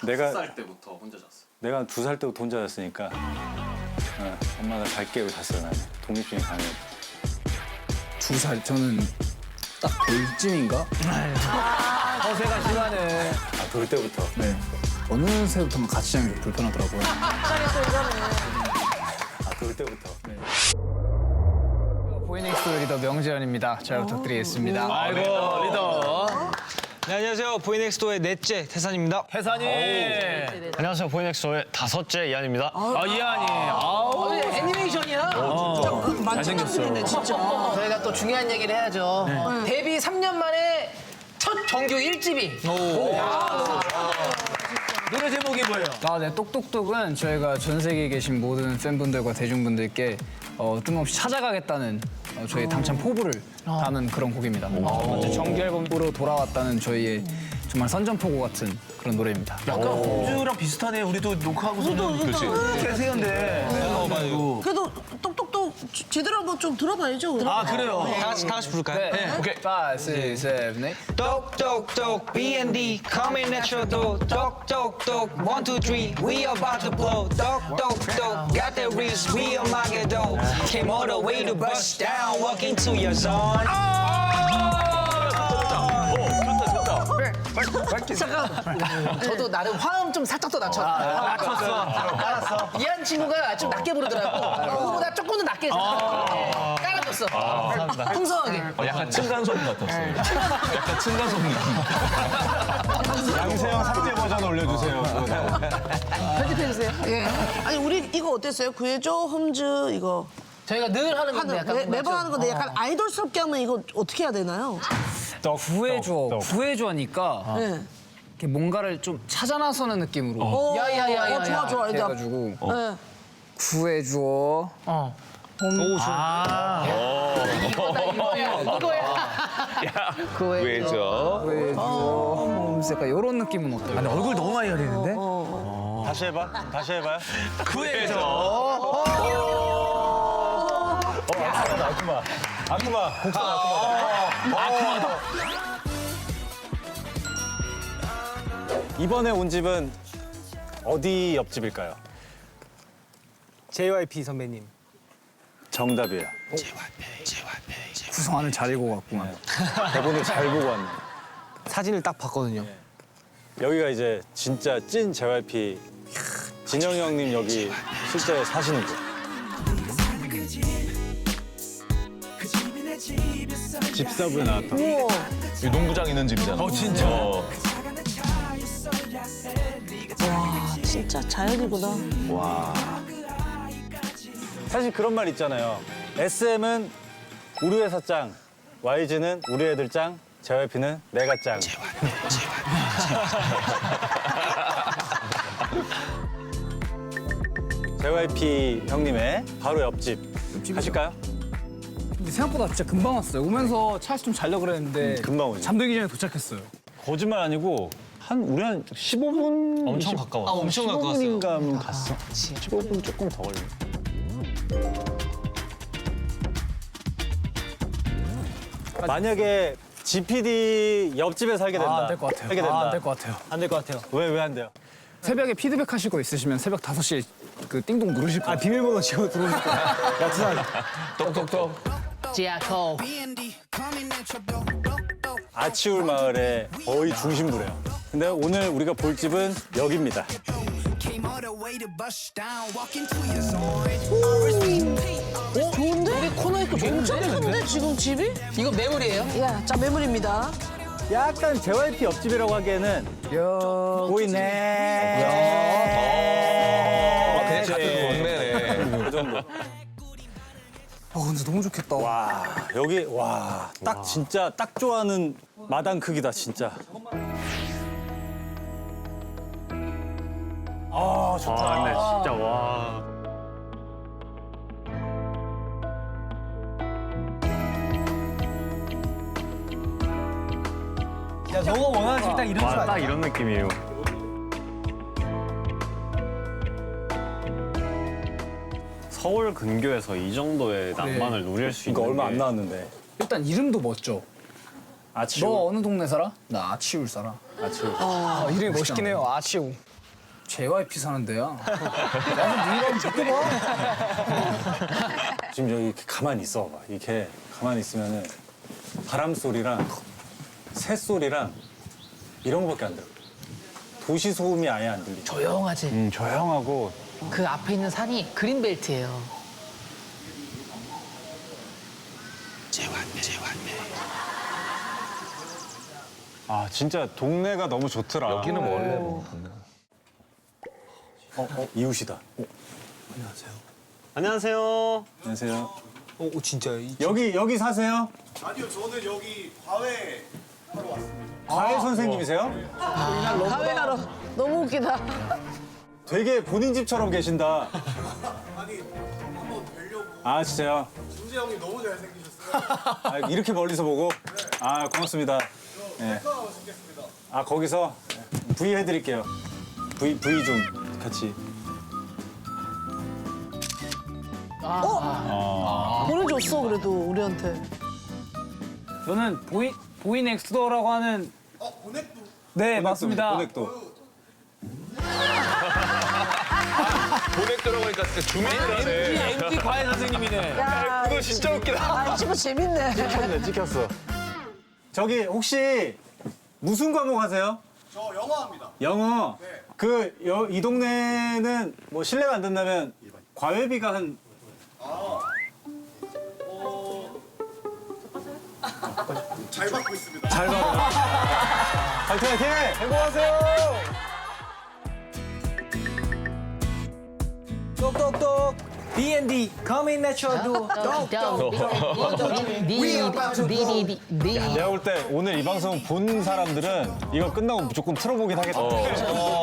내가 2살 때부터 혼자 잤어. 내가 2살 때부터 혼자 잤으니까 엄마 나 갈게 이러고 잤어요. 나는 독립심이 강해. 2살 저는 딱 돌쯤인가? 허세가 심하네. 돌 때부터. 네. 어느새부터 같이 자는 게 불편하더라고요. 돌 때부터. 보이넥스토리 리더 명재현입니다. 잘 부탁드리겠습니다. 아이고, 리더. 네, 안녕하세요. 보이넥스토의 넷째 태산입니다. 태산이. 안녕하세요. 보이넥스토의 다섯째 이한입니다. 이한이. 아우. 애니메이션이야? 잘생겼어. 진짜. 저희가 또 중요한 얘기를 해야죠. 데뷔 3년 만에 첫 정규 1집이. 노래 제목이 뭐예요? 네, 똑똑똑은 저희가 전 세계에 계신 모든 팬분들과 대중분들께 뜬금없이 찾아가겠다는 저희 당찬 포부를 담은 그런 곡입니다. 먼저 정규 앨범으로 돌아왔다는 저희의 정말 선전포고 같은 그런 노래입니다. 약간 홍주랑 비슷하네. 우리도 녹화하고서는. 그렇지. 세세한데. 그래도 똑똑똑 제대로 한번 좀 들어봐야죠. 아, 그래요? 다 같이 부를까요? 네. 오케이. 5, 6, 7, 8. 똑똑똑 B&D coming at your door. 똑똑똑 1, 2, 3 we about to blow. 똑똑똑 got that wrist we on my ghetto. Came all the way to bust down walking to your zone. 저도 나름 화음 좀 살짝 더 낮췄다. 알았어. 이한 친구가 좀 낮게 부르더라고. 그거보다 조금 더 낮게 깔아줬어. 풍성하게. 약간 층간소음 같았어요. 약간 층간소음 느낌. 양세형 삭제 버전 올려주세요. 편집해주세요. 예. 아니 우리 이거 어땠어요? 구해줘 홈즈 이거 저희가 늘 하는 건데 약간 매번 하는 건데 약간 아이돌스럽게 하면 이거 어떻게 해야 되나요? 구해줘 하니까 네. 이렇게 뭔가를 좀 찾아 나서는 느낌으로 야야야야. 좋아 좋아. 이제 해가지고 네. 구해줘. 왜죠? 구해줘. 약간 이런 느낌은 어때요? 아니, 얼굴 너무 많이 가리는데? 다시 해봐. 다시 해봐요. 구해줘. 아쿠마. 곡선 아쿠마. 이번에 온 집은 어디 옆집일까요? JYP 선배님. 정답이에요. 구성안을 잘 읽어갖구만. 대본을 잘 보고 왔네. 사진을 딱 봤거든요. 여기가 이제 진짜 찐 JYP 진영이 형님 여기 실제 사시는 곳. 집사부에 나왔다. 이 농구장 있는 집이잖아. 진짜. 진짜 자연이구나. 사실 그런 말 있잖아요. SM은 우리 회사 짱, YG는 우리 애들 짱, JYP는 내가 짱. JYP 형님의 바로 옆집 가실까요? 근데 생각보다 진짜 금방 왔어요. 오면서 차에서 좀 자려고 그랬는데 금방 오지. 잠들기 전에 도착했어요. 거짓말 아니고 우리 한 15분? 엄청 가까웠어. 엄청 15분인가 하면 갔어. 15분 조금 더 걸려. 만약에 GPD 옆집에 살게 된다. 안 될 것 같아요. 살게 된다. 안 될 것 같아요. 안 될 것 같아요. 왜 안 돼요? 새벽에 피드백 하실 거 있으시면 새벽 5시에 그 띵동 누르실 거예요. 비밀번호 지금 들어오실 거예요. 야, 투산. 똑똑똑. 지아코. 아치울 마을의 거의 중심부래요. 근데 오늘 우리가 볼 집은 여기입니다. 좋은데? 우리 코너 있고 엄청 큰데 지금 집이? 이거 매물이에요? 야, 자 매물입니다. 약간 JYP 옆집이라고 하기에는 보이네. 그치. 동네네. 그 정도. 근데 너무 좋겠다. 여기 딱 진짜 딱 좋아하는 마당 크기다 진짜. 좋다. 근데 진짜 와. 야, 너가 원하는 집 딱 이런 집 아니야? 딱 이런 느낌이에요. 서울 근교에서 이 정도의 낭만을 누릴 수 있는 이거 얼마 안 게 나왔는데. 일단 이름도 멋져. 아치울. 너 어느 동네 살아? 나 아치울 살아. 아치울. 이름이 멋있긴 해요. 아치울. JYP 사는 데야. 나는 누구랑 듣고 봐. 지금 여기 이렇게 가만히 있어 봐. 이렇게 가만히 있으면은 바람 소리랑 새 소리랑 이런 거밖에 안 들어. 도시 소음이 아예 안 들리죠. 조용하지. 조용하고 그 앞에 있는 산이 그린벨트예요. 아 진짜 동네가 너무 좋더라. 여기는 원래 이웃이다. 안녕하세요. 안녕하세요. 진짜. 여기 사세요? 아니요, 저는 여기 과외 과외 선생님이세요? 가회하러. 너무 웃기다. 되게 본인 집처럼 계신다. 아니 한번 뵈려고. 아 진짜요? 준재 형님 너무 잘생기셨어요. 아, 이렇게 멀리서 보고? 아 고맙습니다. 네. 하고 싶겠습니다. 아 거기서 V 해드릴게요. V 좀 같이. 보내줬어 그래도 우리한테. 저는 보이 넥스트도어라고 하는 보넥도 네 맞습니다. 보넥도. 보넥 들어보니까 진짜 주민이라네. MT 과외 선생님이네. 야, 그거 진짜 웃기다. 아, 이 친구 재밌네. 찍혔어. 저기 혹시 무슨 과목 하세요? 저 영화합니다. 영어. 네. 이 동네는 뭐 실례가 안 된다면 과외비가 한 잘 받고 있습니다. 잘 받아요. 화이팅 화이팅! 행복하세요. 똑똑똑. B&D Coming Natural Do. 내가 볼 때 오늘 이 방송 본 사람들은 이거 끝나고 무조건 틀어보긴 하겠다.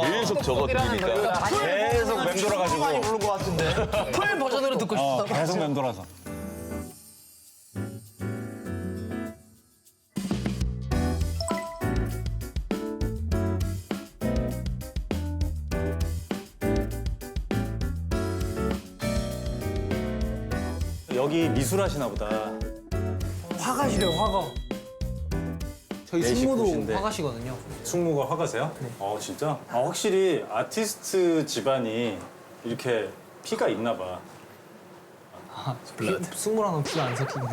계속 저거 들으니까. 계속 맴돌아가지고. 부른 것 같은데. 풀 버전으로 듣고 싶어. 계속 맴돌아서. 여기 미술 하시나 보다. 화가시래요, 화가. 저희 내시 숙모도 곳인데. 화가시거든요. 숙모가 화가세요? 네. 진짜? 확실히 아티스트 집안이 이렇게 피가 있나 봐. 숙모랑은 피가 안 섞이는.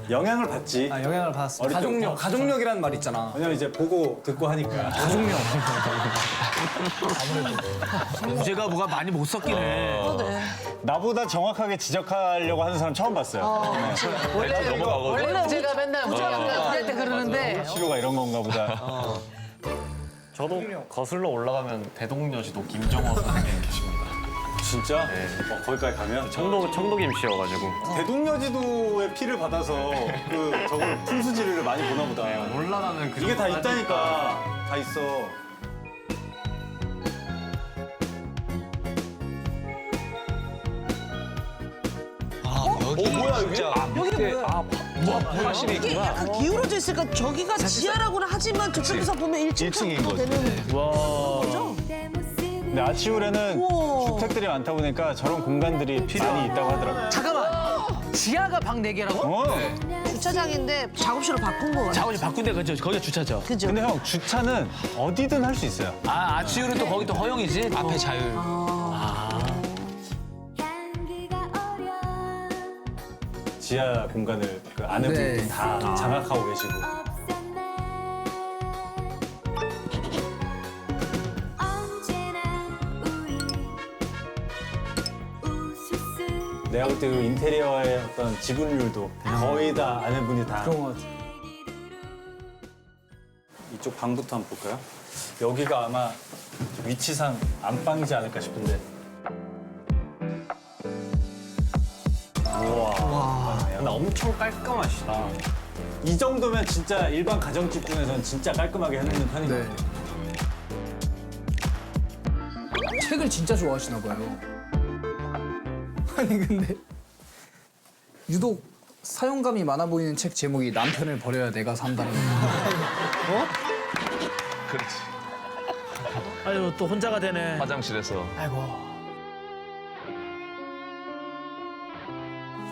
영향을 받지. 영향을 받았어. 어릴 때부터. 가족력이라는 말 있잖아. 왜냐면 이제 보고 듣고 하니까. 무제가 뭐가 많이 못 섞이네. 나보다 정확하게 지적하려고 하는 사람 처음 봤어요. 네. 넘어가거든. 원래는 제가 맨날 그럴 때 그러는데 시로가 이런 건가 보다. 저도 거슬러 올라가면 대동여지도 김정호 선생님 계십니다. 진짜? 거기까지 가면? 청도김씨여가지고 대동여지도의 피를 받아서 저걸 풍수지리를 많이 보나 보다. 올라가면 그 이게 다 있다니까. 다 있어. 뭐야 진짜. 여기는 뭐야? 이게 약간 기울어져 있으니까 저기가 지하라고는 하지만 저쪽에서 보면 1층 정도 되는 거죠? 근데 아치울에는 우와. 주택들이 많다 보니까 저런 공간들이 많이 있다고 하더라고요. 잠깐만. 지하가 방 4개라고? 주차장인데 작업실로 바꾼 거 같아. 작업실 바꾼데 거기가 주차죠. 그죠? 근데 형 주차는 어디든 할 수 있어요. 아치울은 또 거기 또 허용이지. 앞에 자율. 지하 공간을 그 아내분들 네. 다 장악하고 계시고. 내가 볼 때 그 인테리어의 어떤 지분율도 거의 다 아내분이 다. 그런 것 같아. 이쪽 방부터 한번 볼까요? 여기가 아마 위치상 안방이지 않을까 싶은데. 근데 엄청 깔끔하시다. 이 정도면 진짜 일반 가정집 중에서는 진짜 깔끔하게 해놓는 편인 것 네. 같아요. 책을 진짜 좋아하시나 봐요. 아니 근데 유독 사용감이 많아 보이는 책 제목이 남편을 버려야 내가 산다는 거. 그렇지. 아유, 또 혼자가 되네. 화장실에서.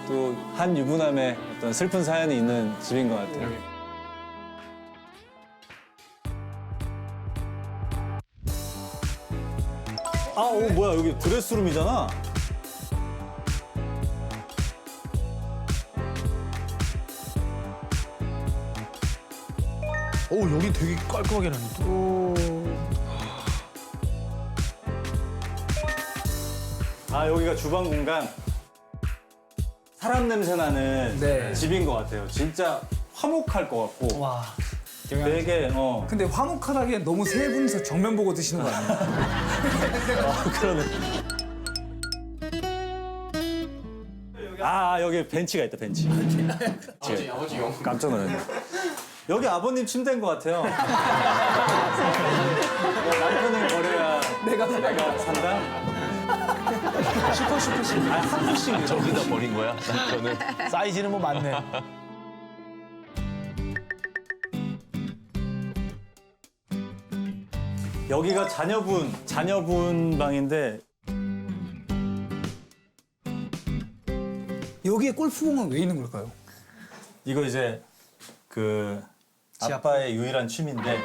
또 한 유부남의 어떤 슬픈 사연이 있는 집인 것 같아요. 뭐야 여기 드레스룸이잖아. 여기 되게 깔끔하게 해놨네. 여기가 주방 공간. 사람 냄새 나는 네. 집인 것 같아요. 진짜 화목할 것 같고. 와. 되게 근데 화목하다기엔 너무 세 분이서 정면 보고 드시는 거 아니에요? 그러네. 여기 벤치가 있다 벤치. 아버지 용. 깜짝 놀랐네. 여기 아버님 침대인 것 같아요. 남편을 버려야 내가 산다. 슈퍼. 한 분씩 저기다 버린 거야? 저는 사이즈는 뭐 맞네. 여기가 자녀분 방인데 여기에 골프공은 왜 있는 걸까요? 이거 이제 그 아빠의 유일한 취미인데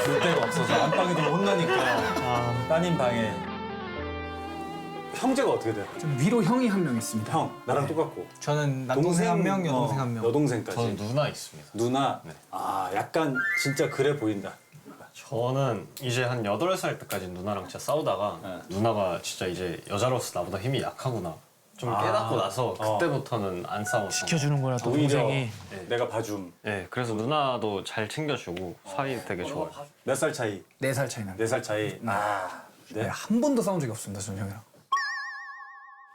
둘 데가 없어서 안방에 두면 혼나니까 따님 방에. 형제가 어떻게 돼요? 좀 위로 형이 한 명 있습니다. 형 나랑 똑같고. 저는 남동생 한 명, 여동생 한 명. 여동생까지. 저는 누나 있습니다. 누나. 약간 진짜 그래 보인다. 저는 이제 한 8살 때까지 누나랑 진짜 싸우다가 누나가 진짜 이제 여자로서 나보다 힘이 약하구나 좀 깨닫고 나서 그때부터는 안 싸웠어. 시켜주는구나 또 오히려 동생이. 내가 봐줌. 네, 그래서 누나도 잘 챙겨주고 사이 되게 좋아요. 몇 살 차이? 4살 차이 나요. 4살 차이. 네, 한 번도 싸운 적이 없습니다, 저는 형이랑.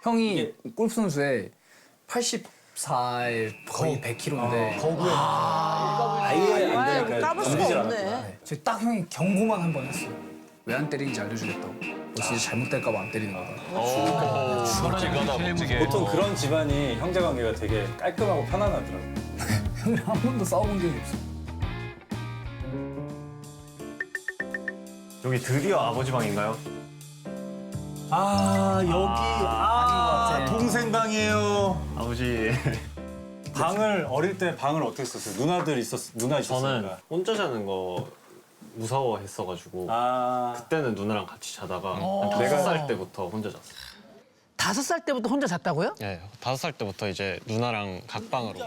형이 골프 선수에 84에 거의 100kg인데 아예 안 아, 되니까 까불 수가 덤비질 없네. 않았구나. 저희 딱 형이 경고만 한 번 했어요. 왜 안 때리는지 알려주겠다고. 너 진짜 잘못될까 봐 안 때리는 거다. 묵직하다 묵직해. 보통 그런 집안이 형제 관계가 되게 깔끔하고 편안하더라고. 형이랑 한 번도 싸워본 적이 없어요. 여기 드디어 아버지 방인가요? 동생 방이에요. 아버지. 방을 어릴 때 방을 어떻게 썼어요? 누나 저는 있었으니까. 혼자 자는 거 무서워했어가지고 그때는 누나랑 같이 자다가 한 5살 때부터 혼자 잤어요. 5살 때부터 혼자 잤다고요? 네, 5살 때부터 이제 누나랑 각방으로.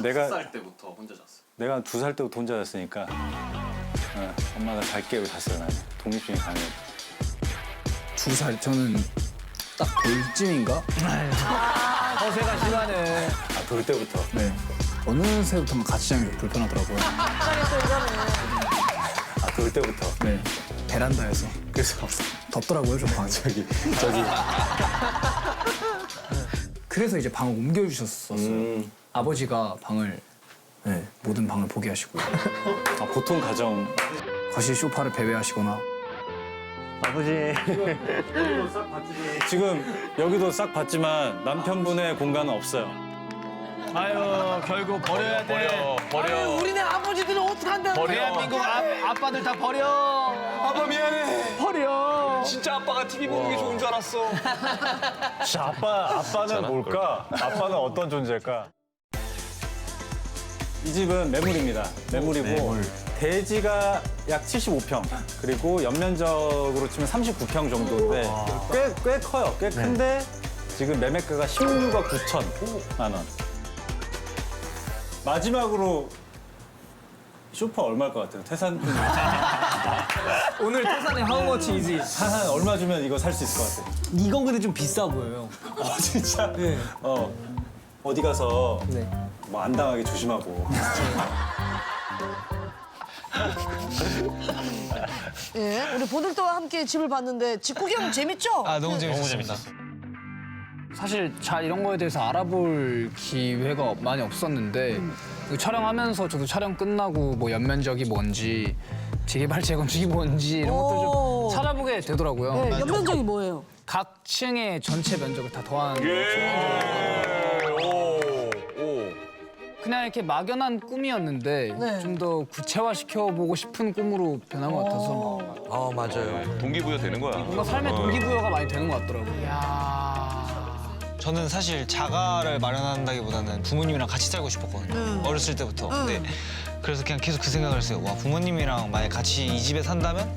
내가 5살 때부터 혼자 잤어요. 내가 2살 때부터 혼자 잤으니까 엄마 나 잘게 이러고 잤어요. 나는 독립심이 강해요. 2살, 저는 딱 돌쯤인가? 허세가 심하네. 돌 때부터. 네. 어느새부터 같이 자는 게 불편하더라고요. 돌 때부터. 네. 베란다에서. 그래서 덥더라고요, 저 방이. 저기 그래서 이제 방을 옮겨주셨었어요. 아버지가 방을, 모든 방을 포기하시고. 보통 가정. 거실 소파를 배회하시거나. 아버지. 지금 여기도 싹 봤지만 남편분의 공간은 없어요. 아유 결국 버려야 돼. 버려. 우리네 아버지들은 어떡한다고. 대한민국 아빠들 다 버려. 아빠 미안해. 버려. 진짜 아빠가 TV 보는 게 좋은 줄 알았어. 진짜 아빠는 뭘까? 아빠는 어떤 존재일까? 이 집은 매물입니다. 매물이고 대지가 약 75평 그리고 연면적으로 치면 39평 정도인데 꽤 커요. 꽤 큰데 지금 매매가가 16억 9천만 원. 마지막으로 쇼파 얼마일 것 같아요? 태산 오늘 태산의 How much is it? 한 얼마 주면 이거 살 수 있을 것 같아요? 이건 근데 좀 비싸 보여요. 진짜? 네. 어디 가서 네. 뭐 안 당하게 조심하고. 예, 우리 보들떠와 함께 집을 봤는데 집 구경 재밌죠? 너무 재밌었습니다. 사실 잘 이런 거에 대해서 알아볼 기회가 많이 없었는데 촬영하면서 저도 촬영 끝나고 뭐 연면적이 뭔지 재개발 재건축이 뭔지 이런 것들 오. 좀 찾아보게 되더라고요. 네, 연면적이 뭐예요? 각 층의 전체 면적을 다 더한 그냥 이렇게 막연한 꿈이었는데 네. 좀 더 구체화시켜보고 싶은 꿈으로 변한 것 같아서 맞아요. 동기부여 되는 거야. 뭔가 삶의 동기부여가 많이 되는 것 같더라고요. 저는 사실 자가를 마련한다기보다는 부모님이랑 같이 살고 싶었거든요. 어렸을 때부터. 근데 그래서 그냥 계속 그 생각을 했어요. 와, 부모님이랑 만약 같이 이 집에 산다면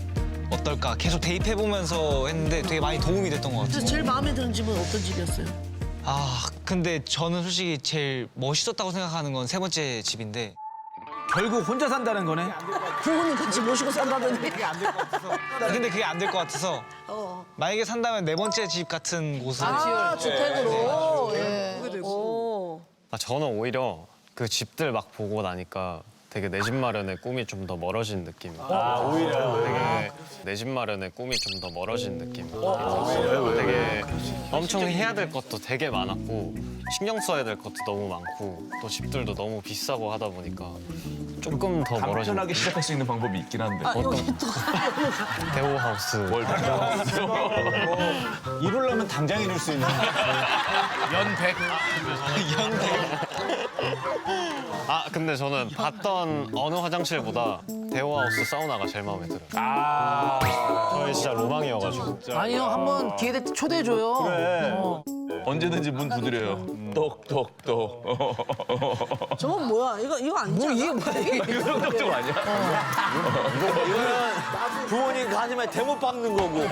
어떨까 계속 대입해보면서 했는데 되게 많이 도움이 됐던 것 같아요. 그래서 제일 마음에 드는 집은 어떤 집이었어요? 아 근데 저는 솔직히 제일 멋있었다고 생각하는 건 세 번째 집인데 결국 혼자 산다는 거네. 부모님 같이 모시고 산다더니. 근데 그게 안 될 것 같아서 만약에 산다면 네 번째 집 같은 곳을 아, 주택으로. 예. 오. 저는 오히려 그 집들 막 보고 나니까 되게 내 집 마련의 꿈이 좀 더 멀어진 느낌이에요. 오히려. 되게 내 집 마련의 꿈이 좀 더 멀어진 느낌이에요. 되게 엄청 해야 될 것도 되게 많았고 신경 써야 될 것도 너무 많고 또 집들도 너무 비싸고 하다 보니까 조금 더 멀어진 간편하게 시작할 수 있는 방법이 있긴 한데. 여기 또. 대호하우스. 이루려면 당장 이룰 수 있는. 연백. 아 근데 저는 봤던 어느 화장실보다 대호하우스 사우나가 제일 마음에 들어요. 저희 진짜 로망이어가지고. 아니요, 한번 기회 될 때 초대해줘요. 그래. 언제든지 문 두드려요. 똑똑똑. 저건 뭐야? 이거 아니지? 뭐 이게 뭐야 이게? 좀 아니야? 이거는 부모님 가지만 대못 박는 거고.